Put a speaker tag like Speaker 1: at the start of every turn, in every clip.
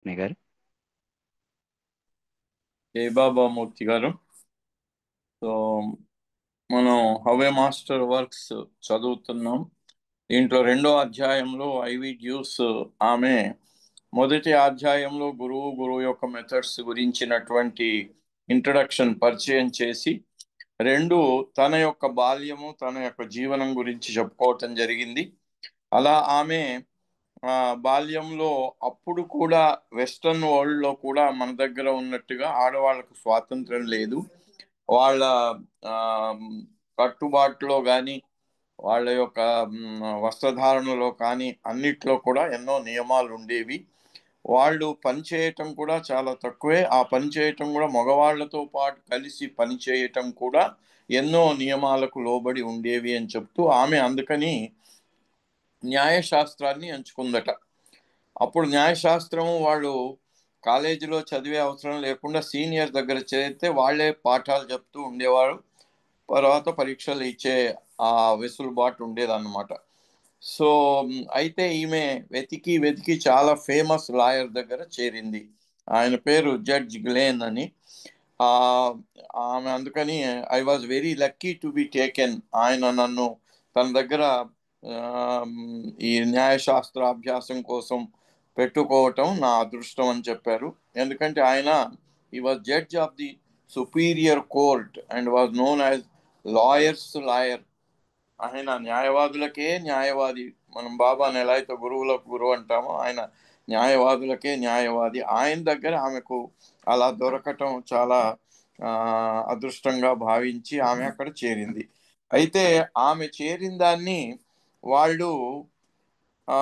Speaker 1: అన్నయ్య గారు.
Speaker 2: ఏ బాబా మూర్తి గారు. సో మనం హవే మాస్టర్ వర్క్స్ చదువుతున్నాం. దీంట్లో రెండో అధ్యాయంలో ఐవి డ్యూస్ ఆమె మొదటి అధ్యాయంలో గురువు యొక్క మెథడ్స్ గురించినటువంటి ఇంట్రడక్షన్ పరిచయం చేసి, రెండు తన యొక్క బాల్యము తన యొక్క జీవనం గురించి చెప్పుకోవటం జరిగింది. అలా ఆమె బాల్యంలో అప్పుడు కూడా వెస్ట్రన్ వరల్డ్లో కూడా మన దగ్గర ఉన్నట్టుగా ఆడవాళ్ళకు స్వాతంత్రం లేదు. వాళ్ళ ఆ, కట్టుబాటులో కానీ వాళ్ళ యొక్క వస్త్రధారణలో కానీ అన్నిట్లో కూడా ఎన్నో నియమాలు ఉండేవి. వాళ్ళు పని చేయటం కూడా చాలా తక్కువే. ఆ పని చేయటం కూడా మగవాళ్లతో పాటు కలిసి పని చేయటం కూడా ఎన్నో నియమాలకు లోబడి ఉండేవి అని చెప్తూ ఆమె అందుకని న్యాయశాస్త్రాన్ని ఎంచుకుందట. అప్పుడు న్యాయశాస్త్రము వాళ్ళు కాలేజీలో చదివే అవసరం లేకుండా సీనియర్ దగ్గర చేరితే వాళ్ళే పాఠాలు చెప్తూ ఉండేవారు. తర్వాత పరీక్షలు ఇచ్చే ఆ వెసులుబాటు ఉండేదన్నమాట. సో అయితే ఈమె వెతికి వెతికి చాలా ఫేమస్ లాయర్ దగ్గర చేరింది. ఆయన పేరు జడ్జ్ గ్లేన్ అని. ఆ ఆమె అందుకని I was very lucky to be taken. ఆయన నన్ను తన దగ్గర ఆ, ఈ న్యాయశాస్త్ర అభ్యాసం కోసం పెట్టుకోవటం నా అదృష్టం అని చెప్పారు. ఎందుకంటే ఆయన ఈ was judge of the superior court and was known as lawyers lawyer. ఆయన న్యాయవాదులకే న్యాయవాది. మనం బాబాని ఎలా అయితే గురువులకు గురువు అంటామో ఆయన న్యాయవాదులకే న్యాయవాది. ఆయన దగ్గర ఆమెకు అలా దొరకటం చాలా ఆ, అదృష్టంగా భావించి ఆమె అక్కడ చేరింది. అయితే ఆమె చేరిన దాన్ని వాళ్ళు ఆ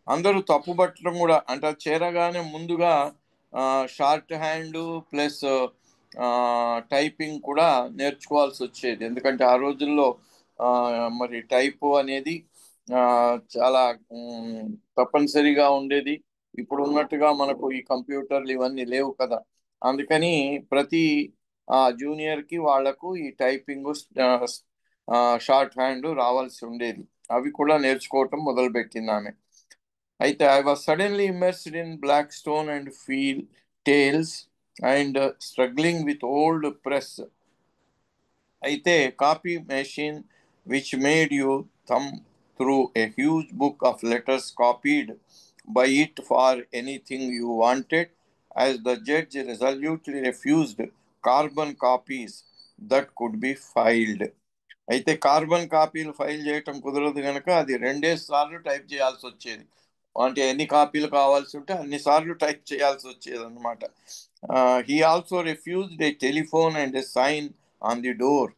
Speaker 2: అందరూ తప్పుపట్టడం కూడా, అంటే అది చేరగానే ముందుగా షార్ట్ హ్యాండ్ ప్లస్ టైపింగ్ కూడా నేర్చుకోవాల్సి వచ్చేది. ఎందుకంటే ఆ రోజుల్లో ఆ, మరి టైపు అనేది ఆ, చాలా తప్పనిసరిగా ఉండేది. ఇప్పుడు ఉన్నట్టుగా మనకు ఈ కంప్యూటర్లు ఇవన్నీ లేవు కదా. అందుకని ప్రతి జూనియర్కి వాళ్లకు ఈ టైపింగ్ షార్ట్ హ్యాండ్ రావాల్సి ఉండేది. అవి కూడా నేర్చుకోవటం మొదలుపెట్టింది ఆమె. అయితే I was suddenly immersed in black stone and feel tales and struggling with old press. అయితే copy machine which made you thumb through a huge book of letters copied by it for anything you wanted, as the judge resolutely refused carbon copies that could be filed. అయితే carbon కాపీలు file చేయటం కుదరదు కనుక అది రెండే సార్లు type చేయాల్సి వచ్చేది. అంటే ఎన్ని కాపీలు కావాల్సి ఉంటే అన్ని సార్లు టైప్ చేయాల్సి వచ్చేది అనమాట. He also refused a telephone and a sign on the door.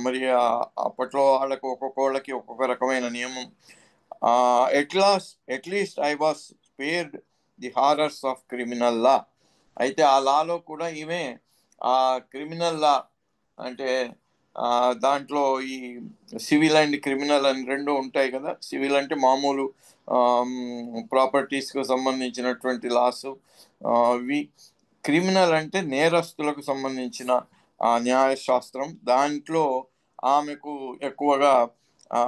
Speaker 2: మరి అప్పట్లో వాళ్ళకి ఒక్కొక్కళ్ళకి ఒక్కొక్క రకమైన నియమం. At least I was spared the horrors of criminal law. అయితే ఆ లాలో కూడా ఈమె ఆ క్రిమినల్ లా అంటే దాంట్లో ఈ సివిల్ అండ్ క్రిమినల్ అని రెండు ఉంటాయి కదా. సివిల్ అంటే మామూలు ప్రాపర్టీస్కి సంబంధించినటువంటి లాసు ఇవి. క్రిమినల్ అంటే నేరస్తులకు సంబంధించిన న్యాయశాస్త్రం. దాంట్లో ఆమెకు ఎక్కువగా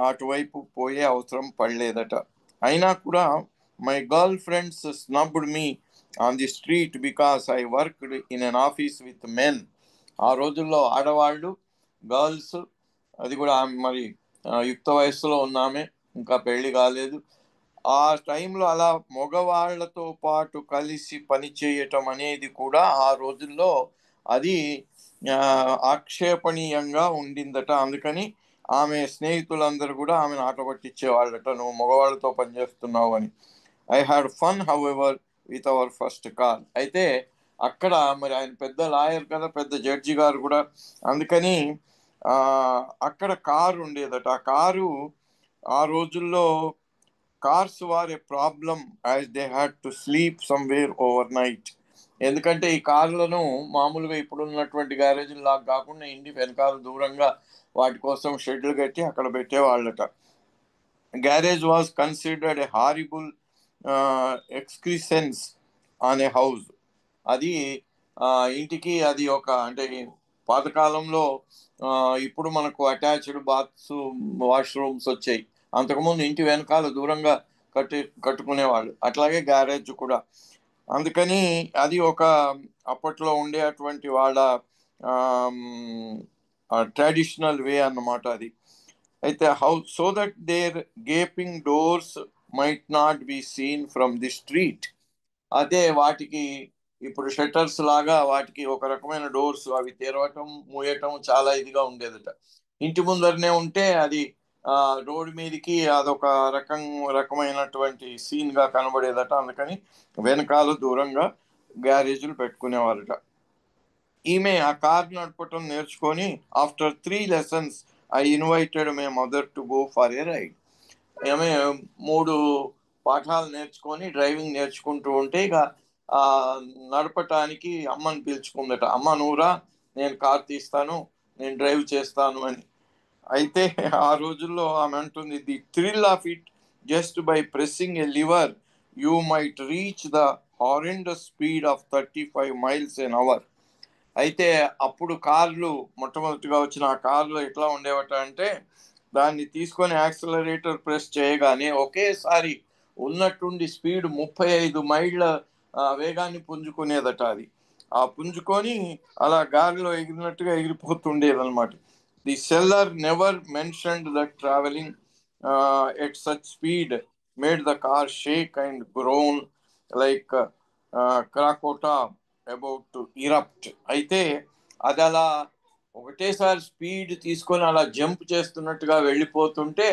Speaker 2: అటువైపు పోయే అవసరం పడలేదట. అయినా కూడా my girl friends snubbed me on the street because I worked in an office with men. ఆ రోజుల్లో ఆడవాళ్ళు గర్ల్స్, అది కూడా ఆమె మరి యుక్త వయస్సులో ఉన్నామే, ఇంకా పెళ్లి కాలేదు. ఆ టైంలో అలా మగవాళ్లతో పాటు కలిసి పని చేయటం అనేది కూడా ఆ రోజుల్లో అది ఆ, ఆక్షేపణీయంగా ఉండిందట. అందుకని ఆమె స్నేహితులందరూ కూడా ఆమెను ఆట పట్టించేవాళ్ళట, నువ్వు మగవాళ్ళతో పనిచేస్తున్నావు అని. I had fun however with our first call. అయితే అక్కడ మరి ఆయన పెద్ద లాయర్ కదా, పెద్ద జడ్జి గారు కూడా. అందుకని ఆ అక్కడ కారు ఉండేదట. ఆ కారు ఆ రోజుల్లో cars were A problem as they had to sleep somewhere over night. ఎందుకంటే ఈ కార్లను మామూలుగా ఇప్పుడు ఉన్నటువంటి గ్యారేజ్ లాగా కాకుండా ఇంటి వెనకాల దూరంగా వాటి కోసం షెడ్లు కట్టి అక్కడ పెట్టేవాళ్ళట. Garage was considered a horrible excrescence on a house. అది ఇంటికి అది ఒక అంటే పాతకాలంలో ఇప్పుడు మనకు అటాచ్డ్ బాత్స్ వాష్రూమ్స్ వచ్చాయి. అంతకుముందు ఇంటి వెనకాల దూరంగా కట్టుకునేవాళ్ళు. అట్లాగే గ్యారేజ్ కూడా. అందుకని అది ఒక అప్పట్లో ఉండేటువంటి వాళ్ళ ట్రెడిషనల్ వే అన్నమాట అది. అయితే so that their gaping doors might not be seen from the street. అదే వాటికి ఇప్పుడు షట్టర్స్ లాగా వాటికి ఒక రకమైన డోర్స్ అవి తెరవటం మూయటం చాలా ఇదిగా ఉండేదట. ఇంటి ముందరనే ఉంటే అది రోడ్డు మీదకి అదొక రకమైనటువంటి సీన్ గా కనబడేదట. అందుకని వెనకాల దూరంగా గ్యారేజీలు పెట్టుకునేవారట. ఈమె ఆ కార్ నడపటం నేర్చుకొని after 3 lessons I invited my mother to go for a ride. ఆమె 3 పాఠాలు నేర్చుకొని డ్రైవింగ్ నేర్చుకుంటూ ఉంటే ఇక ఆ నడపటానికి అమ్మని పిలుచుకుందట. అమ్మ నువ్వురా, నేను కార్ తీస్తాను, నేను డ్రైవ్ చేస్తాను అని. అయితే ఆ రోజుల్లో ఆమె అంటుంది, the thrill of it, just by pressing a lever you might reach the horrendous speed of 35 miles an hour. అయితే అప్పుడు కార్లు మొట్టమొదటిగా వచ్చిన ఆ కార్లు ఎట్లా ఉండేవట అంటే, దాన్ని తీసుకొని యాక్సిలరేటర్ ప్రెస్ చేయగానే ఒకేసారి ఉన్నట్టుండి స్పీడ్ 35 మైళ్ళ వేగాన్ని పుంజుకునేదట. అది ఆ పుంజుకొని అలా గాలిలో ఎగిరినట్టుగా ఎగిరిపోతుండేది అనమాట. The seller never mentioned that travelling at such speed made the car shake and groan like Krakatoa about to erupt. అయితే అది అలా ఒకటేసారి స్పీడ్ తీసుకొని అలా జంప్ చేస్తున్నట్టుగా వెళ్ళిపోతుంటే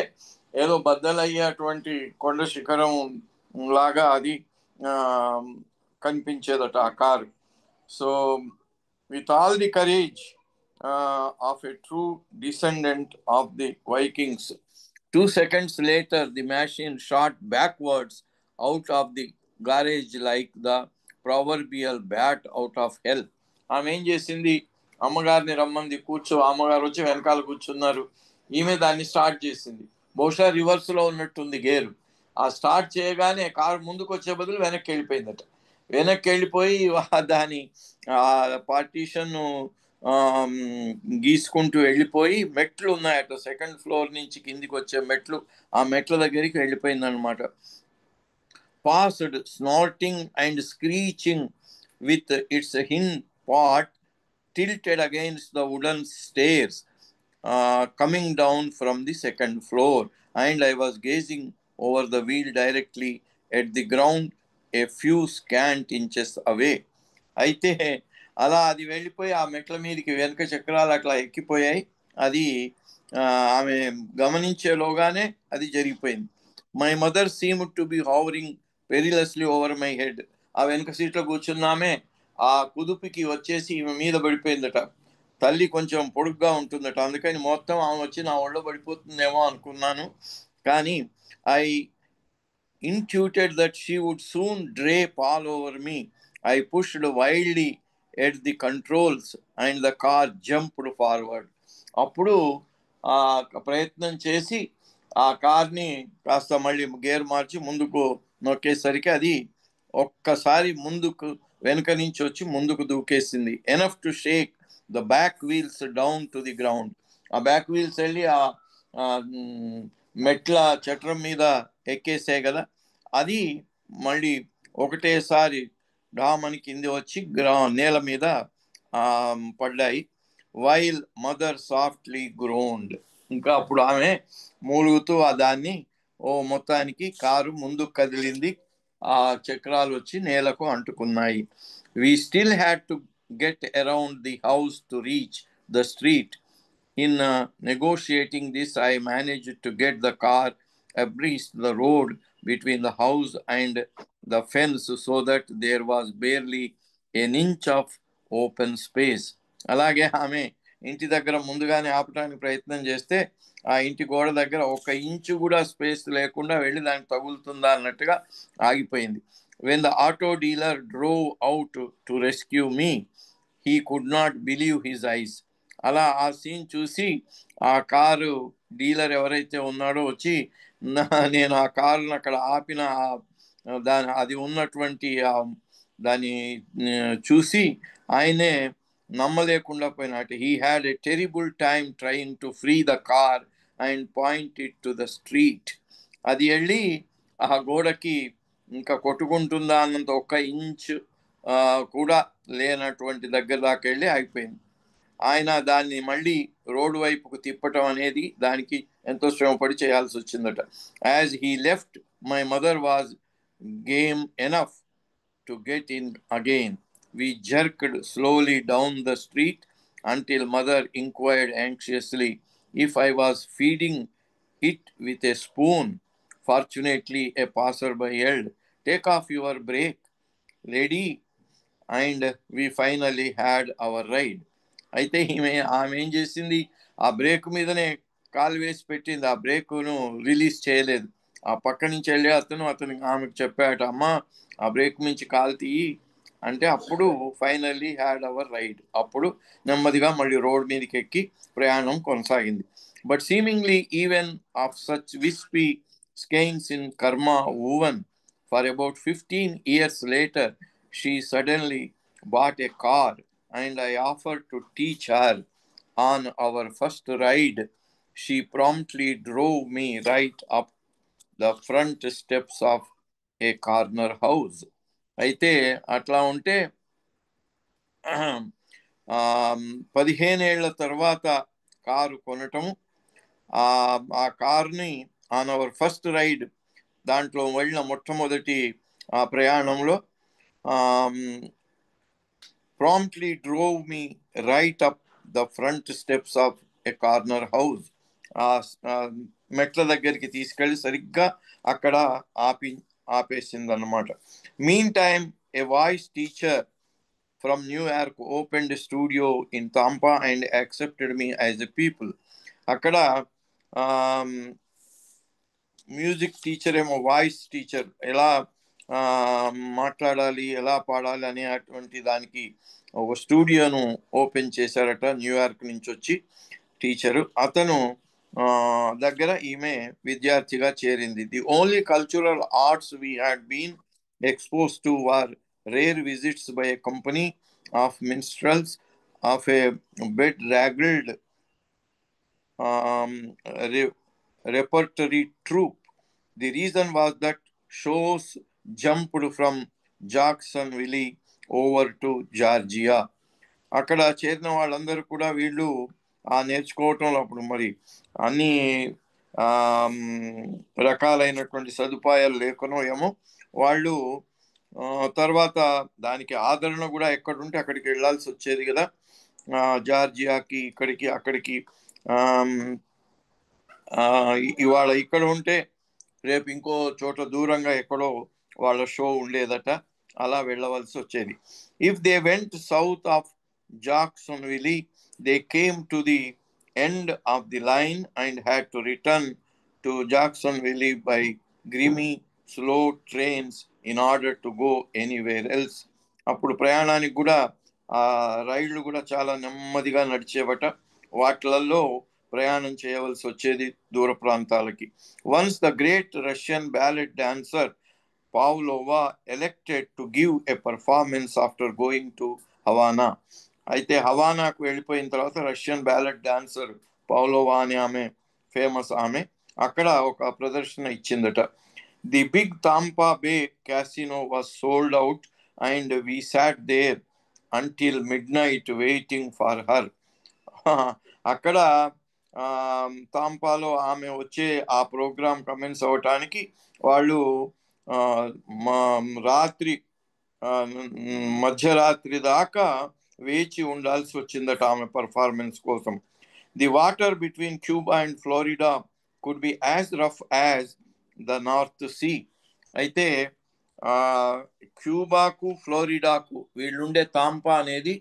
Speaker 2: ఏదో బద్దలయ్యేటువంటి కొండ శిఖరం లాగా అది కనిపించేదట ఆ car. So with all the courage of a true descendant of the Vikings, 2 seconds later the machine shot backwards out of the garage like the proverbial bat out of hell. ఆమె ఏం చేసింది, అమ్మగారిని రమ్మంది, అమ్మగారు వచ్చి వెనకాల కూర్చున్నారు. ఈమె దాన్ని స్టార్ట్ చేసింది. బహుశా రివర్స్లో ఉన్నట్టుంది గేరు. ఆ స్టార్ట్ చేయగానే కారు ముందుకు వచ్చే బదులు వెనక్కి వెళ్ళిపోయిందట. వెనక్కి వెళ్ళిపోయి దాని పార్టీషన్ గీసుకుంటూ వెళ్ళిపోయి మెట్లు ఉన్నాయట, 2nd floor నుంచి కిందికి వచ్చే మెట్లు, ఆ మెట్ల దగ్గరికి వెళ్ళిపోయిందనమాట. Passed snorting and screeching with its hind part tilted against the wooden stairs coming down from the 2nd floor, and I was gazing over the wheel directly at the ground a few scant inches away. అయితే అలా అది వెళ్ళిపోయి ఆ మెట్ల మీదకి వెనక చక్రాలు అట్లా ఎక్కిపోయాయి. అది ఆమె గమనించేలోగానే అది జరిగిపోయింది. My mother seemed to be hovering perilously over my head. ఆ వెనక సీట్లో కూర్చున్నామే ఆ కుదుపుకి వచ్చేసి ఈమె మీద పడిపోయిందట. తల్లి కొంచెం పొడుగ్గా ఉంటుందట, అందుకని మొత్తం ఆమె వచ్చి నా ఒళ్ళో పడిపోతుందేమో అనుకున్నాను. కానీ I intuited that she would soon drape all over me. I pushed wildly at the controls and the car jumped forward. అప్పుడు ఆ ప్రయత్నం చేసి ఆ కార్ని కాస్త మళ్ళీ గేర్ మార్చి ముందుకు నొక్కేసరికి అది ఒక్కసారి ముందుకు వెనుక నుంచి వచ్చి ముందుకు దూకేసింది. Enough to shake the back wheels down to the ground. ఆ బ్యాక్ వీల్స్ వెళ్ళి ఆ మెట్ల చట్రం మీద ఎక్కేసాయి కదా, అది మళ్ళీ ఒకటేసారి డామని కింది వచ్చి నేల మీద పడ్డాయి. While mother softly grown. ఇంకా అప్పుడు ఆమె మూలుగుతూ దాన్ని మొత్తానికి కారు ముందుకు కదిలింది. ఆ చక్రాలు వచ్చి నేలకు అంటుకున్నాయి. We still had to get around the house to reach the street. In negotiating this, I managed to get the car abreast the road between the house and the fence so that there was barely an inch of open space. అలాగే ఆమె ఇంటి దగ్గర ముందుగానే ఆపడానికి ప్రయత్నం చేస్తే ఆ ఇంటి గోడ దగ్గర 1 ఇంచు కూడా స్పేస్ లేకుండా వెళ్ళి దానికి తగులుతుందా అన్నట్టుగా ఆగిపోయింది. When the auto dealer drove out to rescue me, he could not believe his eyes. అలా ఆ సీన్ చూసి ఆ కారు డీలర్ ఎవరైతే ఉన్నాడో వచ్చి నేను ఆ కారును అక్కడ ఆపిన అది ఉన్నటువంటి దాన్ని చూసి ఆయనే నమ్మలేకుండా పోయినట్టు. He had a terrible time trying to free the car and point it to the street. అది వెళ్ళి ఆ గోడకి ఇంకా కొట్టుకుంటుందా అన్నంత 1 ఇంచ్ కూడా లేనటువంటి దగ్గర దాకా వెళ్ళి ఆగిపోయింది. ఆయన దాన్ని మళ్ళీ రోడ్డు వైపుకు తిప్పటం అనేది దానికి ఎంతో శ్రమపడి చేయాల్సి వచ్చిందట. As he left my mother was game enough to get in again. We jerked slowly down the street until mother inquired anxiously if I was feeding it with a spoon. Fortunately, a passerby yelled, "Take off your brake, lady," and we finally had our ride. అయితే ఆమె ఏం చేసింది, ఆ break మీదనే కాలు వేసి పెట్టింది, ఆ బ్రేకును రిలీజ్ చేయలేదు. ఆ పక్క నుంచి వెళ్ళే ఆమెకు చెప్పాట, అమ్మ ఆ బ్రేక్ నుంచి కాలు తీయి అంటే అప్పుడు ఫైనల్లీ హ్యాడ్ అవర్ రైడ్. అప్పుడు నెమ్మదిగా మళ్ళీ రోడ్ మీదకి ఎక్కి ప్రయాణం కొనసాగింది. But seemingly even of such wispy skeins in karma woven for about 15 years later, she suddenly bought a car and I offered to teach her. On our first ride, she promptly drove me right up the front steps of a corner house. అయితే అట్లా ఉంటే 15 ఏళ్ల తర్వాత car కొనటం, ఆ కార్ని on hour first ride, దాంట్లో వెళ్ళిన మొట్టమొదటి ప్రయాణంలో promptly drove me right up the front steps of a corner house. మెట్ల దగ్గరికి తీసుకెళ్ళి సరిగ్గా అక్కడ ఆపేసిందన్నమాట. Meantime a voice teacher from New York opened a studio in Tampa and accepted me as a pupil. అక్కడ music teacher ఏమో, voice teacher, ఎలా మాట్లాడాలి ఎలా పాడాలి అనేటువంటి దానికి ఒక స్టూడియోను ఓపెన్ చేశారట న్యూయార్క్ నుంచి వచ్చి టీచరు. అతను దగ్గర ఈమె విద్యార్థిగా చేరింది. The only cultural arts we had been exposed to were rare visits by a company of minstrels of a bedraggled repertory troupe. The reason was that shows jumped from Jacksonville over to Georgia. అక్కడ చేరిన వాళ్ళందరూ కూడా వీళ్ళు నేర్చుకోవటంలో అప్పుడు మరి అన్ని రకాలైనటువంటి సదుపాయాలు లేకనో ఏమో వాళ్ళు తర్వాత దానికి ఆదరణ కూడా ఎక్కడుంటే అక్కడికి వెళ్ళాల్సి వచ్చేది కదా, జార్జియాకి ఇక్కడికి అక్కడికి. ఇవాళ ఇక్కడ ఉంటే రేపు ఇంకో చోట దూరంగా ఎక్కడో వాళ్ళ షో ఉండేదట, అలా వెళ్ళవలసి వచ్చేది. If they went south of Jacksonville they came to the end of the line and had to return to Jacksonville by grimy slow trains in order to go anywhere else. అప్పుడు ప్రయాణానికి కూడా రైళ్లు కూడా చాలా నెమ్మదిగా నడిచేవట, వాటిలలో ప్రయాణం చేయవలసి వచ్చేది దూర ప్రాంతాలకి. Once the great Russian ballet dancer Pavlova elected to give a performance after going to Havana. అయితే హవానాకు వెళ్ళిపోయిన తర్వాత రష్యన్ బ్యాలెట్ డాన్సర్ పావ్లోవా అని ఆమె ఫేమస్, ఆమె అక్కడ ఒక ప్రదర్శన ఇచ్చిందట. The big Tampa Bay casino was sold out and we sat there until midnight waiting for her. అక్కడ తాంపాలో ఆమె వచ్చే ఆ ప్రోగ్రాం కమెన్స్ అవటానికి వాళ్ళు రాత్రి మధ్యరాత్రి దాకా వేచి ఉండాల్సి వచ్చిందట ఆమె పర్ఫార్మెన్స్ కోసం. The water between Cuba and Florida could be as rough as the North Sea. అయితే క్యూబాకు ఫ్లోరిడాకు వీళ్ళుండే తాంపా అనేది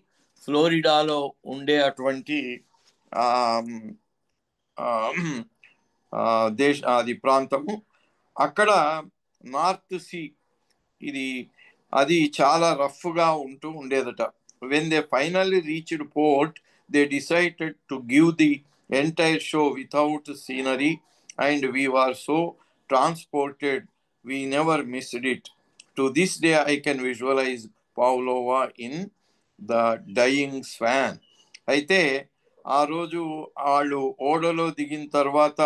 Speaker 2: ఫ్లోరిడాలో ఉండే అటువంటి అది ప్రాంతము. అక్కడ నార్త్ సీ అది చాలా రఫ్గా ఉంటూ ఉండేదట. When they finally reached port they decided to give the entire show without scenery and we were so transported we never missed it. To this day I can visualise Pavlova in the Dying Swan. అయితే ఆ రోజు వాళ్ళు ఓడలో దిగిన తర్వాత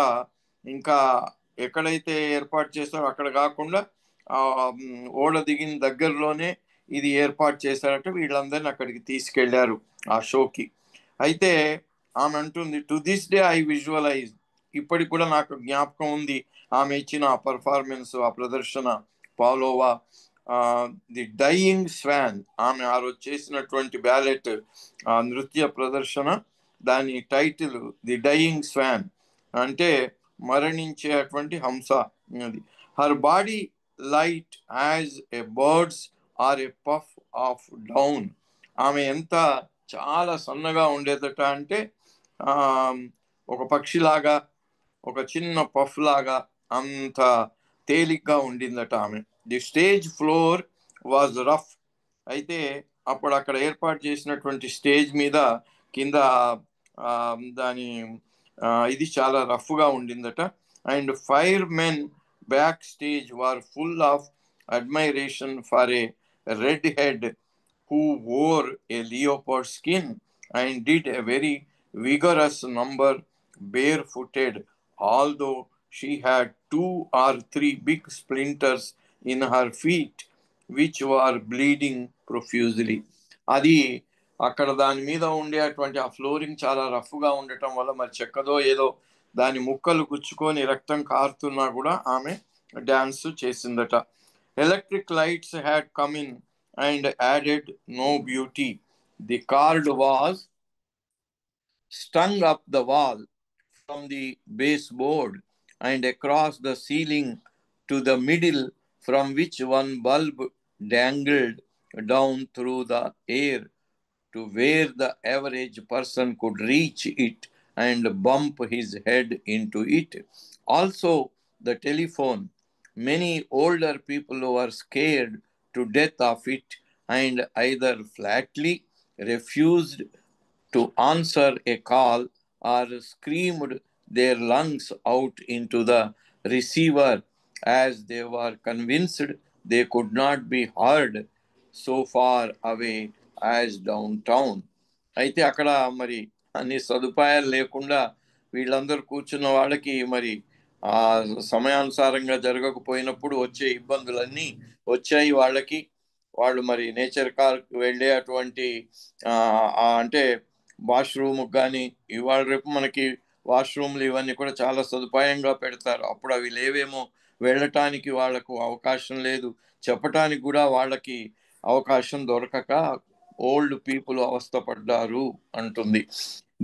Speaker 2: ఇంకా ఎక్కడైతే ఏర్పాటు చేస్తారో అక్కడ కాకుండా ఓడ దిగిన దగ్గరలోనే ఇది ఏర్పాటు చేశారట. వీళ్ళందరినీ అక్కడికి తీసుకెళ్లారు ఆ షోకి. అయితే ఆమె అంటుంది, to this day I visualise, ఇప్పటికి కూడా నాకు జ్ఞాపకం ఉంది ఆమె ఇచ్చిన ఆ పర్ఫార్మెన్స్, ఆ ప్రదర్శన. పాలోవా ది డయింగ్ స్వాన్, ఆమె ఆ రోజు చేసినటువంటి బ్యాలెట్ నృత్య ప్రదర్శన, దాని టైటిల్ ది డయింగ్ స్వాన్, అంటే మరణించేటువంటి హంస. అది her body light as a bird's or a puff of down. ఆమె ఎంత చాలా సన్నగా ఉండేదట అంటే ఒక పక్షిలాగా, ఒక చిన్న పఫ్ లాగా అంత తేలిగ్గా ఉండిందట ఆమె. The stage floor was rough. అయితే అప్పుడు అక్కడ ఏర్పాటు చేసినటువంటి స్టేజ్ మీద కింద దాని ఇది చాలా రఫ్గా ఉండిందట. And firemen backstage were full of admiration for a redhead who wore a leopard skin and did a very vigorous number barefooted, although she had 2 or 3 big splinters in her feet, which were bleeding profusely. అది అక్కడ దాని మీద ఉండేటువంటి ఆ flooring చాలా రఫ్గా ఉండటం వల్ల మరి చెక్కదో ఏదో దాని ముక్కలు గుచ్చుకొని రక్తం కారుతున్నా కూడా ఆమె డాన్స్ చేసిందట. Electric lights had come in and added no beauty. The card was strung up the wall from the baseboard and across the ceiling to the middle, from which one bulb dangled down through the air to where the average person could reach it and bump his head into it. Also, the telephone. Many older people were scared to death of it and either flatly refused to answer a call or screamed their lungs out into the receiver as they were convinced they could not be heard so far away as downtown. అయితే అక్కడ మరి అన్ని సదుపాయాలు లేకుండా వీళ్ళందరూ కూర్చున్న వాళ్ళకి మరి ఆ సమయానుసారంగా జరగకపోయినప్పుడు వచ్చే ఇబ్బందులన్నీ వచ్చాయి వాళ్ళకి. వాళ్ళు మరి నేచర్ పార్క్ వెళ్ళే అటువంటి అంటే వాష్రూమ్కి కానీ, ఇవాళ రేపు మనకి వాష్రూమ్లు ఇవన్నీ కూడా చాలా సదుపాయంగా పెడతారు. అప్పుడు అవి లేవేమో, వెళ్ళటానికి వాళ్లకు అవకాశం లేదు, చెప్పటానికి కూడా వాళ్ళకి అవకాశం దొరకక ఓల్డ్ పీపుల్ అవస్థపడ్డారు అంటుంది.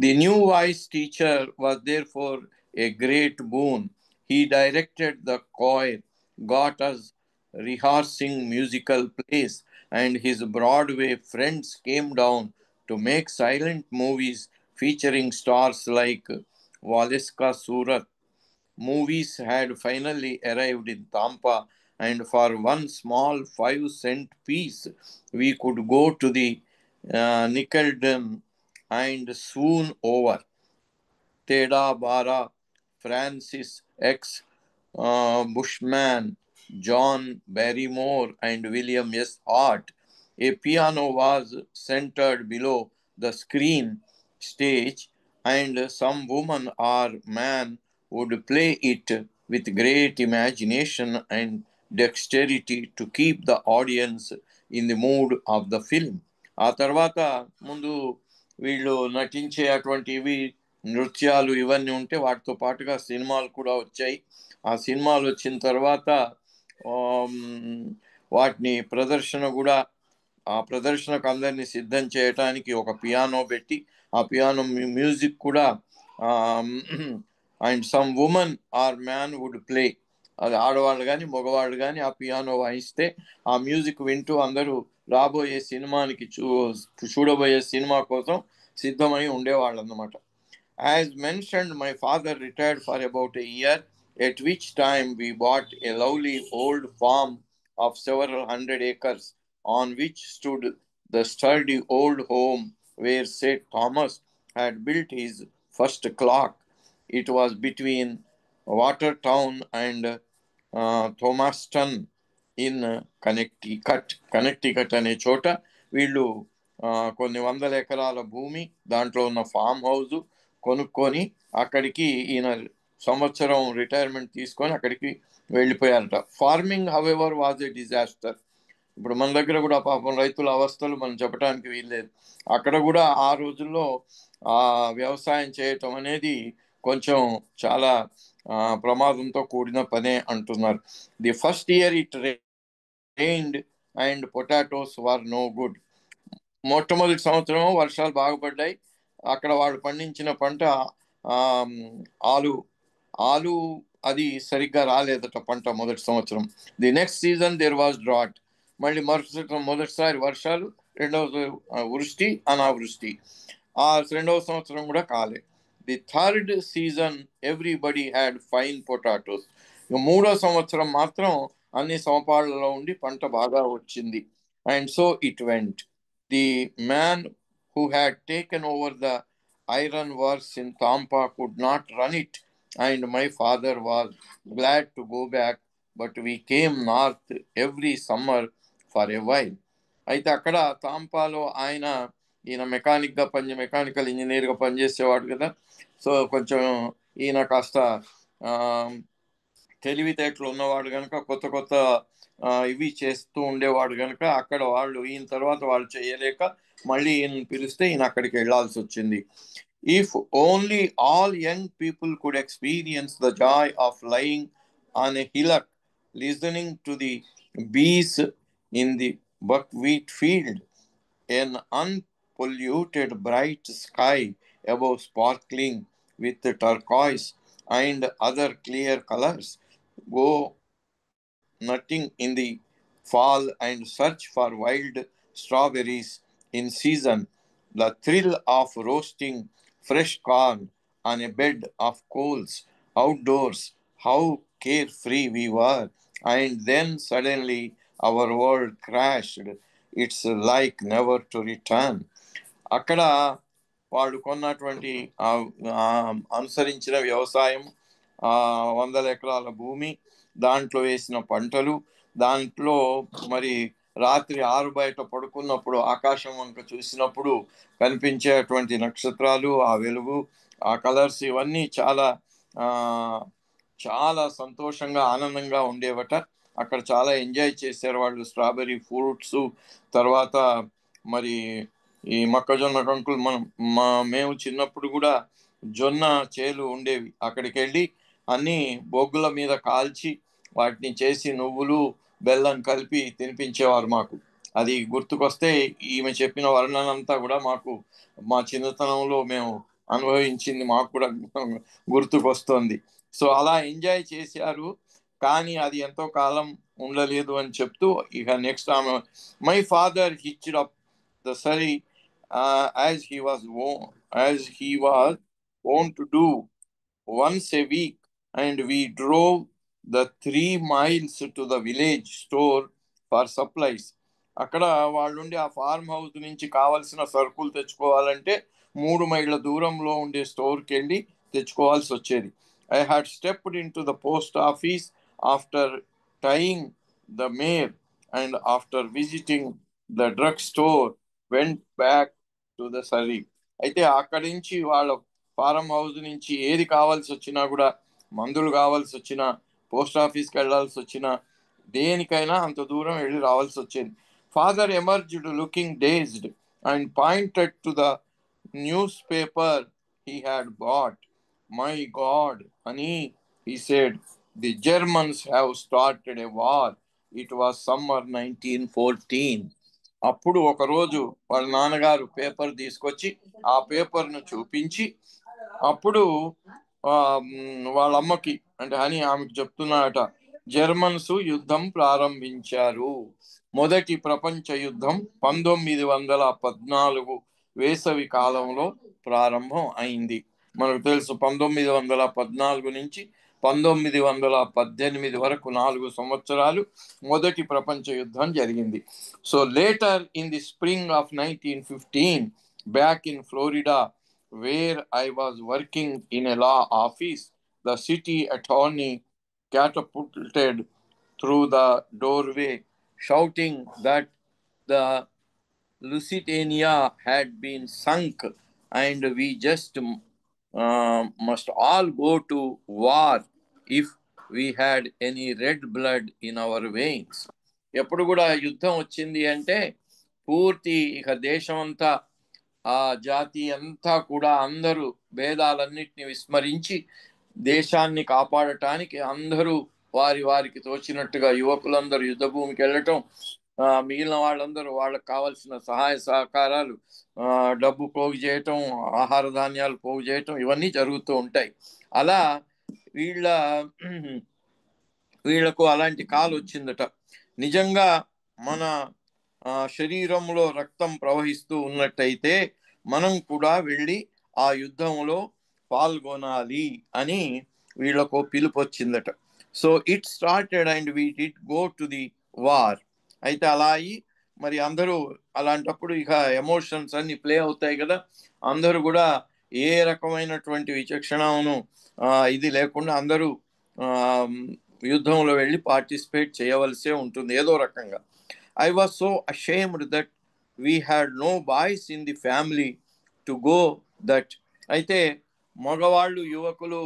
Speaker 2: The new voice teacher was there for a great boon. He directed the choir, got us rehearsing musical plays, and his Broadway friends came down to make silent movies featuring stars like Valeska Surat. Movies had finally arrived in Tampa, and for one small 5-cent piece, we could go to the Nickelodeon and swoon over. Teda Bara, Francis X. Bushman, John Barrymore, and William S. Hart. A piano was centered below the screen stage, and some woman or man would play it with great imagination and dexterity to keep the audience in the mood of the film. ఆ తర్వాత ముందు వీళ్ళు నటించే అటువంటివి నృత్యాలు ఇవన్నీ ఉంటే వాటితో పాటుగా సినిమాలు కూడా వచ్చాయి. ఆ సినిమాలు వచ్చిన తర్వాత వాటిని ప్రదర్శన కూడా, ఆ ప్రదర్శనకు అందరినీ సిద్ధం చేయటానికి ఒక పియానో పెట్టి ఆ పియానో మ్యూజిక్ కూడా and some women or man would play, అది ఆడవాళ్ళు కానీ మగవాళ్ళు కానీ ఆ పియానో వాయిస్తే ఆ మ్యూజిక్ వింటూ అందరూ రాబోయే సినిమానికి చూడబోయే సినిమా కోసం సిద్ధమై ఉండేవాళ్ళు అన్నమాట. As mentioned, my father retired for about a year, at which time we bought a lovely old farm of several hundred acres, on which stood the sturdy old home where St. Thomas had built his first clock. It was between Watertown and Thomaston in Connecticut అనే చోట వీళ్ళు కొన్ని వందల ఎకరాల భూమి, దాంట్లో ఉన్న farm house కొనుక్కొని అక్కడికి ఈయన సంవత్సరం రిటైర్మెంట్ తీసుకొని అక్కడికి వెళ్ళిపోయారట. Farming however was a disaster. ఇప్పుడు మన దగ్గర కూడా పాపం రైతుల అవస్థలు మనం చెప్పడానికి వీల్లేదు. అక్కడ కూడా ఆ రోజుల్లో ఆ వ్యవసాయం చేయటం అనేది కొంచెం చాలా ప్రమాదంతో కూడిన పనే అంటున్నారు. The first year it rained and potatoes were no good. మొట్టమొదటి సంవత్సరం వర్షాలు బాగుపడ్డాయి. అక్కడ వాళ్ళు పండించిన పంట ఆలు ఆలు అది సరిగ్గా రాలేదట పంట మొదటి సంవత్సరం. The next season there was drought. మళ్ళీ మొదటిసారి వర్షాలు, రెండవ వృష్టి, అనావృష్టి. ఆ రెండవ సంవత్సరం కూడా కాలే. The third season everybody had fine potatoes. మూడో సంవత్సరం మాత్రం అన్ని సమపాళ్లలో ఉండి పంట బాగా వచ్చింది. And so it went. The man who had taken over the iron works in Tampa could not run it, and my father was glad to go back, but we came north every summer for a while. అయితే అక్కడ తాంపాలో ఈయన mechanical ఇంజనీర్గా పనిచేసేవాడు కదా. So కొంచెం ఈయన కాస్త తెలివితేటలు ఉన్నవాడు కనుక కొత్త కొత్త ఇవి చేస్తూ ఉండేవాడు కనుక అక్కడ ఈయన తర్వాత వాళ్ళు చేయలేక మళ్ళీ ఈయన పిలిస్తే ఈయన అక్కడికి వెళ్లాల్సి వచ్చింది. If only all young people could experience the joy of lying on a hillock listening to the bees in the buckwheat field, an unpolluted bright sky above sparkling with turquoise and other clear colors, go nutting in the fall and search for wild strawberries in season, the thrill of roasting fresh corn on a bed of coals outdoors, how carefree we were, and then suddenly our world crashed. It's like never to return. అక్కడ వాళ్ళు కొన్నటువంటి అనుసరించిన వ్యవసాయం, 100 ఎకరాల భూమి, దాంట్లో వేసిన పంటలు, దాంట్లో మరి రాత్రి 6 బయట పడుకున్నప్పుడు ఆకాశం వంక చూసినప్పుడు కనిపించేటువంటి నక్షత్రాలు, ఆ వెలుగు, ఆ కలర్స్, ఇవన్నీ చాలా చాలా సంతోషంగా ఆనందంగా ఉండేవట. అక్కడ చాలా ఎంజాయ్ చేశారు వాళ్ళు. స్ట్రాబెర్రీ ఫ్రూట్స్, తర్వాత మరి ఈ మొక్కజొన్న కంకులు. మేము చిన్నప్పుడు కూడా జొన్న చేలు ఉండేవి. అక్కడికి వెళ్ళి అన్ని బొగ్గుల మీద కాల్చి వాటిని చేసి నువ్వులు బెల్లం కలిపి తినిపించేవారు మాకు. అది గుర్తుకొస్తే ఈమె చెప్పిన వర్ణనంతా కూడా మాకు మా చిన్నతనంలో మేము అనుభవించింది మాకు కూడా గుర్తుకొస్తుంది. సో అలా ఎంజాయ్ చేశారు. కానీ అది ఎంతో కాలం ఉండలేదు అని చెప్తూ ఇక నెక్స్ట్ ఆమె, my father hitched up the surrey as he was wont to do once a week, and we drove the 3 miles to the village store for supplies. అక్కడ వాళ్ళుండి ఆ ఫార్మ్ హౌస్ నుంచి కావలసిన సరుకులు తెచ్చుకోవాలంటే 3 మైళ్ళ దూరంలో ఉండే స్టోర్కి వెళ్ళి తెచ్చుకోవాల్సి వచ్చేది. I had stepped into the post office after tying the mare, and after visiting the drug store went back to the surrey. అయితే అక్కడి నుంచి వాళ్ళ ఫారం హౌస్ నుంచి ఏది కావాల్సి వచ్చినా కూడా, మందులు కావాల్సి వచ్చినా, పోస్ట్ ఆఫీస్కి వెళ్ళాల్సి వచ్చినా, దేనికైనా అంత దూరం వెళ్ళి రావాల్సి వచ్చేది. Father emerged looking dazed and pointed to the newspaper he had bought. My God అని he said, the Germans have started a war. It was summer 1914. అప్పుడు ఒకరోజు వాళ్ళ నాన్నగారు పేపర్ తీసుకొచ్చి ఆ పేపర్ను చూపించి, అప్పుడు వాళ్ళ అమ్మకి అంటే అని ఆమెకు చెప్తున్నాడట, జర్మన్స్ యుద్ధం ప్రారంభించారు. మొదటి ప్రపంచ యుద్ధం 1914 వేసవి కాలంలో ప్రారంభం అయింది. మనకు తెలుసు 1914 నుంచి 1918 వరకు 4 సంవత్సరాలు మొదటి ప్రపంచ యుద్ధం జరిగింది. So later in the spring of 1915, back in Florida where I was working in a law office, the city attorney catapulted through the doorway, shouting that the Lusitania had been sunk and we just must all go to war if we had any red blood in our veins. ఎప్పుడు కూడా యుద్ధం వచ్చింది అంటే పూర్తి ఇక దేశం అంతా, ఆ జాతి అంతా కూడా అందరూ భేదాలన్నిటిని విస్మరించి దేశాన్ని కాపాడటానికి అందరూ వారికి తోచినట్టుగా యువకులందరూ యుద్ధ భూమికి వెళ్ళటం, మిగిలిన వాళ్ళందరూ వాళ్ళకి కావాల్సిన సహాయ సహకారాలు, డబ్బు పోగు చేయటం, ఆహార ధాన్యాలు పోగు చేయటం, ఇవన్నీ జరుగుతూ ఉంటాయి. అలా వీళ్లకు అలాంటి కాలు వచ్చిందట. నిజంగా మన శరీరంలో రక్తం ప్రవహిస్తూ ఉన్నట్టయితే మనం కూడా వెళ్ళి ఆ యుద్ధంలో పాల్గొనాలి అని వీళ్ళకు పిలుపు వచ్చిందట. So it started and we did go to the war. అయితే అలా అయ్యి మరి అందరూ అలాంటప్పుడు ఇక ఎమోషన్స్ అన్ని ప్లే అవుతాయి కదా, అందరూ కూడా ఏ రకమైనటువంటి విచక్షణను ఇది లేకుండా అందరూ యుద్ధంలో వెళ్ళి పార్టిసిపేట్ చేయవలసే ఉంటుంది ఏదో రకంగా. I was so ashamed that we had no boys in the family to go that. అయితే మగవాళ్ళు యువకులు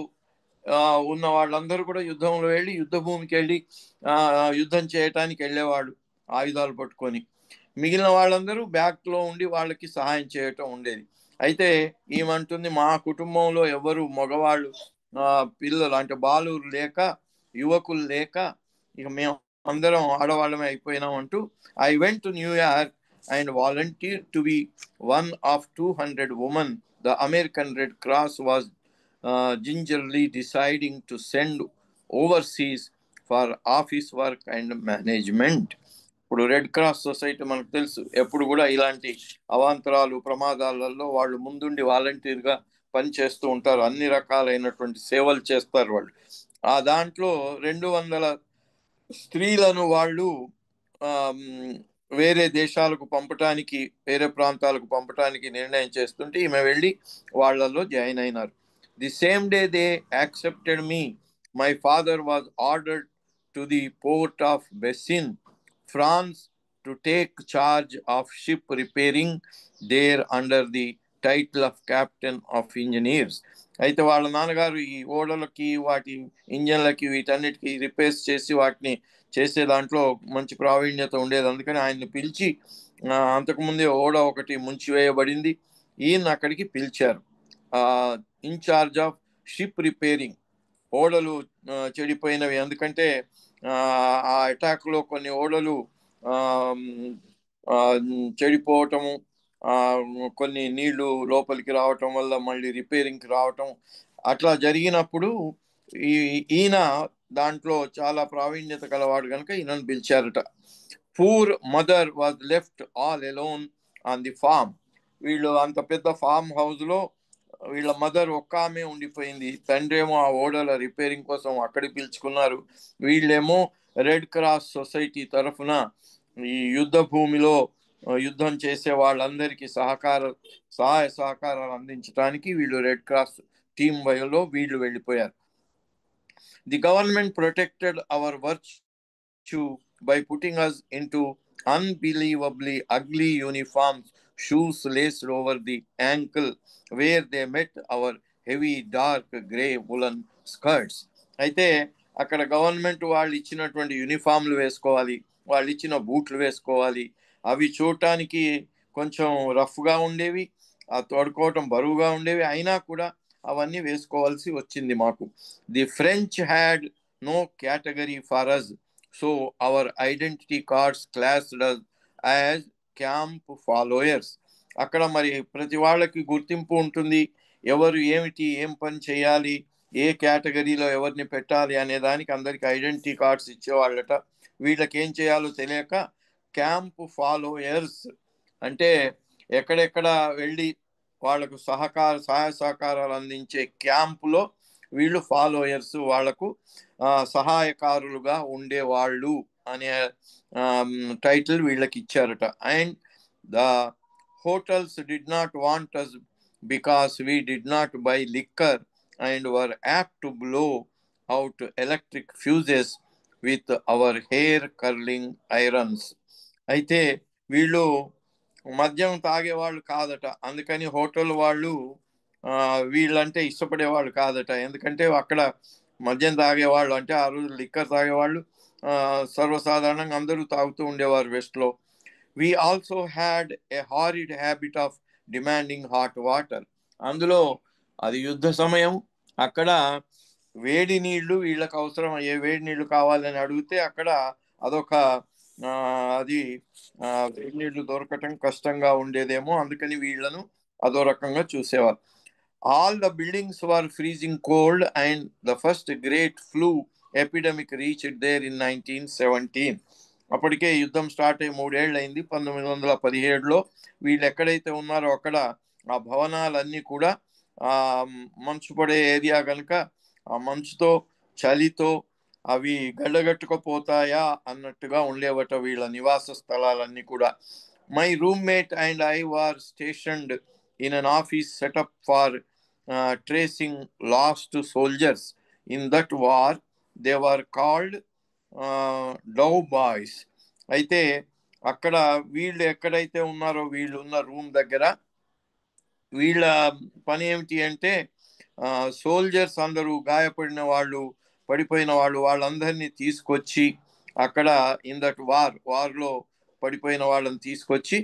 Speaker 2: ఉన్న వాళ్ళందరూ కూడా యుద్ధంలో వెళ్ళి యుద్ధ భూమికి వెళ్ళి యుద్ధం చేయటానికి వెళ్ళేవాళ్ళు ఆయుధాలు పట్టుకొని. మిగిలిన వాళ్ళందరూ బ్యాక్లో ఉండి వాళ్ళకి సహాయం చేయటం ఉండేది. అయితే ఏమంటుంది, మా కుటుంబంలో ఎవరు మగవాళ్ళు పిల్లలు అంటే బాలురు లేక, యువకులు లేక ఇక మేము అందరం ఆడవాళ్ళమే అయిపోయినాం అంటూ, I went to New York and volunteer to be one of 200 women the American Red Cross was gingerly deciding to send overseas for office work and management. ఇప్పుడు రెడ్ క్రాస్ సొసైటీ మనకు తెలుసు, ఎప్పుడు కూడా ఇలాంటి అవాంతరాలు ప్రమాదాలలో వాళ్ళు ముందుండి వాలంటీర్గా పనిచేస్తూ ఉంటారు, అన్ని రకాలైనటువంటి సేవలు చేస్తారు వాళ్ళు. ఆ దాంట్లో 200 స్త్రీలను వాళ్ళు వేరే దేశాలకు పంపటానికి, వేరే ప్రాంతాలకు పంపటానికి నిర్ణయం చేస్తుంటే ఈమె వెళ్ళి వాళ్ళల్లో జాయిన్ అయినారు. The same day they accepted me. My father was ordered to the port of Bassens, France, to take charge of ship repairing there under the title of captain of engineers. అయితే వాళ్ళ నాన్నగారు ఈ ఓడలకి, వాటి ఇంజన్లకి, వీటన్నిటికీ repairs చేసి వాటిని చేసే దాంట్లో మంచి ప్రావీణ్యత ఉండేది. అందుకని ఆయన్ని పిలిచి, అంతకుముందే ఓడ ఒకటి ముంచివేయబడింది, ఈయన అక్కడికి పిలిచారు. ఇన్ఛార్జ్ ఆఫ్ షిప్ రిపేరింగ్, ఓడలు చెడిపోయినవి, ఎందుకంటే ఆ అటాక్లో కొన్ని ఓడలు చెడిపోవటము, కొన్ని నీళ్లు లోపలికి రావటం వల్ల మళ్ళీ రిపేరింగ్కి రావటం, అట్లా జరిగినప్పుడు ఈయన దాంట్లో చాలా ప్రావీణ్యత గలవాడు కనుక ఈయనను పిలిచారట. Poor mother was left all alone on the farm. వీళ్ళు అంత పెద్ద ఫామ్ హౌస్లో వీళ్ళ మదర్ ఒక్క ఆమె ఉండిపోయింది. తండ్రి ఏమో ఆ ఓడల రిపేరింగ్ కోసం అక్కడికి పిలుచుకున్నారు. వీళ్ళేమో రెడ్ క్రాస్ సొసైటీ తరఫున ఈ యుద్ధ భూమిలో యుద్ధం చేసే వాళ్ళందరికీ సహాయ సహకారాలు అందించడానికి వీళ్ళు రెడ్ క్రాస్ టీమ్ వయలో వీళ్ళు వెళ్ళిపోయారు. The government protected hour virtue by putting us into unbelievably ugly uniforms, shoes laced over the ankle, where they met our heavy dark grey woolen skirts. అయితే అక్కడ గవర్నమెంట్ వాళ్ళు ఇచ్చినటువంటి యూనిఫామ్లు వేసుకోవాలి, వాళ్ళు ఇచ్చిన బూట్లు వేసుకోవాలి. అవి చూడటానికి కొంచెం రఫ్గా ఉండేవి, ఆ తోడుకోవటం బరువుగా ఉండేవి, అయినా కూడా అవన్నీ వేసుకోవాల్సి వచ్చింది మాకు. The French had no category for us, so our identity cards classed us as camp followers. అక్కడ మరి ప్రతి వాళ్ళకి గుర్తింపు ఉంటుంది, ఎవరు ఏం పని చేయాలి, ఏ కేటగిరీలో ఎవరిని పెట్టాలి అనే దానికి అందరికి ఐడెంటిటీ కార్డ్స్ ఇచ్చేవాళ్ళట. వీళ్ళకి ఏం చేయాలో తెలియక క్యాంప్ ఫాలోయర్స్ అంటే ఎక్కడెక్కడ వెళ్ళి వాళ్లకు సహాయ సహకారాలు అందించే క్యాంపులో వీళ్ళు ఫాలోయర్స్, వాళ్లకు సహాయకారులుగా ఉండేవాళ్ళు అనే టైటిల్ వీళ్ళకి ఇచ్చారట. And the hotels did not want us because we did not buy liquor and were apt to blow out electric fuses with our hair curling irons. అయితే వీళ్ళు మద్యం తాగేవాళ్ళు కాదట, అందుకని హోటల్ వాళ్ళు వీళ్ళంటే ఇష్టపడేవాళ్ళు కాదట. ఎందుకంటే అక్కడ మద్యం తాగేవాళ్ళు, అంటే ఆ రోజు లిక్కర్ తాగేవాళ్ళు సర్వసాధారణంగా అందరూ తాగుతూ ఉండేవారు వెస్ట్లో. We also had a horrid habit of demanding hot water. అందులో అది యుద్ధ సమయం, అక్కడ వేడి నీళ్లు వీళ్ళకి అవసరం, ఏ వేడి నీళ్లు కావాలని అడిగితే అక్కడ అదొక అది వేడి నీళ్లు దొరకటం కష్టంగా ఉండేదేమో, అందుకని వీళ్ళను అదో రకంగా చూసేవారు. All the buildings were freezing cold and the first great flu epidemic reached there in 1917. అప్పటికే యుద్ధం స్టార్ట్ అయ్యి 3 ఏళ్ళు అయింది. 1917లో వీళ్ళు ఎక్కడైతే ఉన్నారో అక్కడ ఆ భవనాలన్నీ కూడా మంచు పడే ఏరియా కనుక ఆ మంచుతో చలితో అవి గడ్డగట్టుకుపోతాయా అన్నట్టుగా ఉండేవట వీళ్ళ నివాస స్థలాలన్నీ కూడా. My roommate and I were stationed in an office setup for tracing lost soldiers. In that war they were called dove boys. అయితే అక్కడ వీళ్ళు ఎక్కడైతే ఉన్నారో వీళ్ళు ఉన్న రూమ్ దగ్గర వీళ్ళ పని ఏమిటి అంటే సోల్జర్స్ అందరూ, గాయపడిన వాళ్ళు, పడిపోయిన వాళ్ళు, వాళ్ళందరినీ తీసుకొచ్చి అక్కడ ఇన్ దట్ వార్లో పడిపోయిన వాళ్ళని తీసుకొచ్చి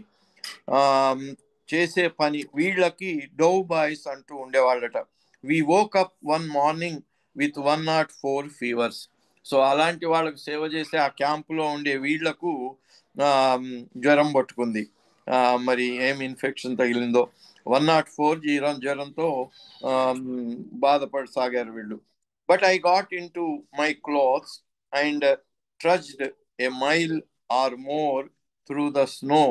Speaker 2: చేసే పని వీళ్ళకి డవ్ బాయ్స్ అంటూ ఉండేవాళ్ళట. We woke up one morning with 104 fevers. So అలాంటి వాళ్ళకు సేవ చేసే ఆ క్యాంపులో ఉండే వీళ్లకు జ్వరం పట్టుకుంది. మరి ఏం ఇన్ఫెక్షన్ తగిలిందో 104 జ్వరంతో బాధపడసాగారు వీళ్ళు. But I got in to my clothes and trudged a mile or more through the snow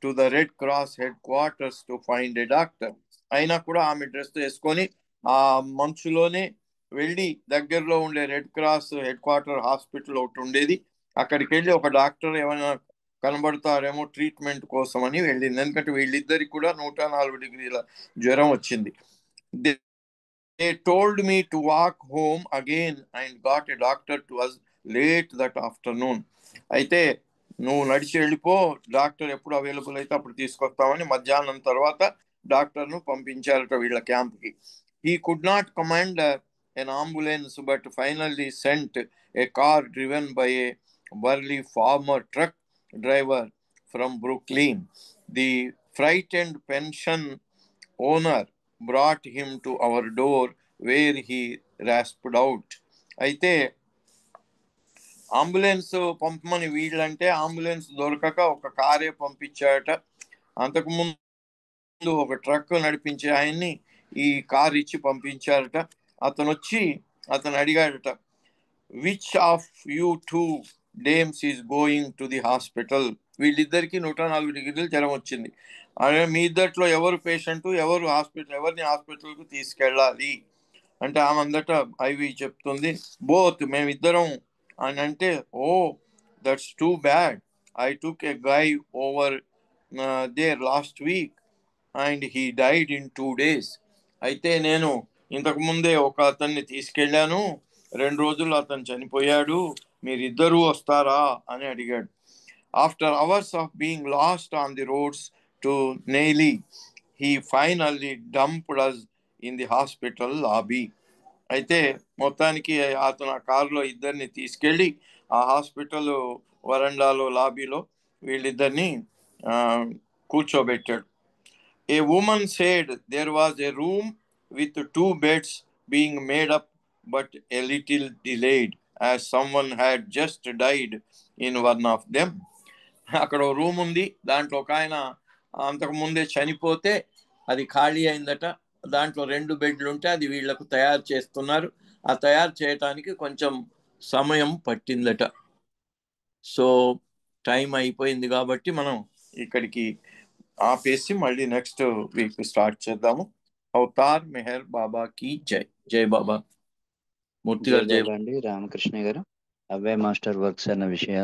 Speaker 2: to the Red Cross headquarters to find a doctor. అయినా కూడా ఆమె డ్రెస్ వేసుకొని ఆ మంచులోనే వెళ్ళి దగ్గరలో ఉండే red Cross head quarter hospital ఒకటి ఉండేది, అక్కడికి వెళ్ళి ఒక డాక్టర్ ఏమైనా కనబడతారేమో ట్రీట్మెంట్ కోసం అని వెళ్ళింది. ఎందుకంటే వీళ్ళిద్దరికి కూడా 104 డిగ్రీల జ్వరం వచ్చింది. They told me to walk home again and got a doctor to us late that afternoon. అయితే నువ్వు నడిచి వెళ్ళిపో, డాక్టర్ ఎప్పుడు అవైలబుల్ అయితే అప్పుడు తీసుకొస్తామని మధ్యాహ్నం తర్వాత డాక్టర్ను పంపించారట వీళ్ళ క్యాంప్కి. He could not command an ambulance but finally sent a car driven by a burly farmer truck driver from Brooklyn. The frightened pension owner brought him to our door where he rasped out. అయితే ambulance పంపమని వీళ్ళంటే ambulance దొరకక ఒక కారే పంపించాడట. అంతకుముందు ఒక truck నడిపించే ఆయన్ని ఈ కార్ ఇచ్చి పంపించారట. అతను అడిగాడట, which of you two dames is going to the hospital. వీళ్ళిద్దరికి 104 డిగ్రీలు జ్వరం వచ్చింది. అదే మీ ఇద్దట్లో ఎవరు పేషెంట్, ఎవరిని హాస్పిటల్కు తీసుకెళ్ళాలి అంటే ఆమె అందట ఐవి చెప్తుంది, బోత్ మేమిద్దరం అని అంటే, oh that's too bad, I took a guy over there last week and he died in 2 days. అయితే నేను ఇంతకు ముందే ఒక అతన్ని తీసుకెళ్ళాను, 2 రోజుల్లో అతను చనిపోయాడు, మీరిద్దరూ వస్తారా అని అడిగాడు. After hours of being lost on the roads to Neuilly he finally dumped us in the hospital lobby. అయితే మొత్తానికి అతను ఆ కారులో ఇద్దరిని తీసుకెళ్ళి ఆ హాస్పిటల్ వరండాలో లాబీలో వీళ్ళిద్దరిని కూర్చోబెట్టాడు. A woman said there was a room with 2 beds being made up but a little delayed as someone had just died in one of them. అక్కడ ఒక రూమ్ ఉంది, దాంట్లో ఒక ఆయన అంతకు ముందే చనిపోతే అది ఖాళీ అయిందట. దాంట్లో 2 బెడ్లు ఉంటే అది వీళ్లకు తయారు చేస్తున్నారు. ఆ తయారు చేయటానికి కొంచెం సమయం పట్టిందట. సో టైం అయిపోయింది కాబట్టి మనం ఇక్కడికి ఆపేసి మళ్ళీ నెక్స్ట్ వీక్ స్టార్ట్ చేద్దాము. అవతార్ మెహర్ బాబా కి జై. జై బాబా. మూర్తి గారు జై.
Speaker 1: అండి రామకృష్ణ గారు, అవే మాస్టర్ వర్క్స్ అన్న విషయాలు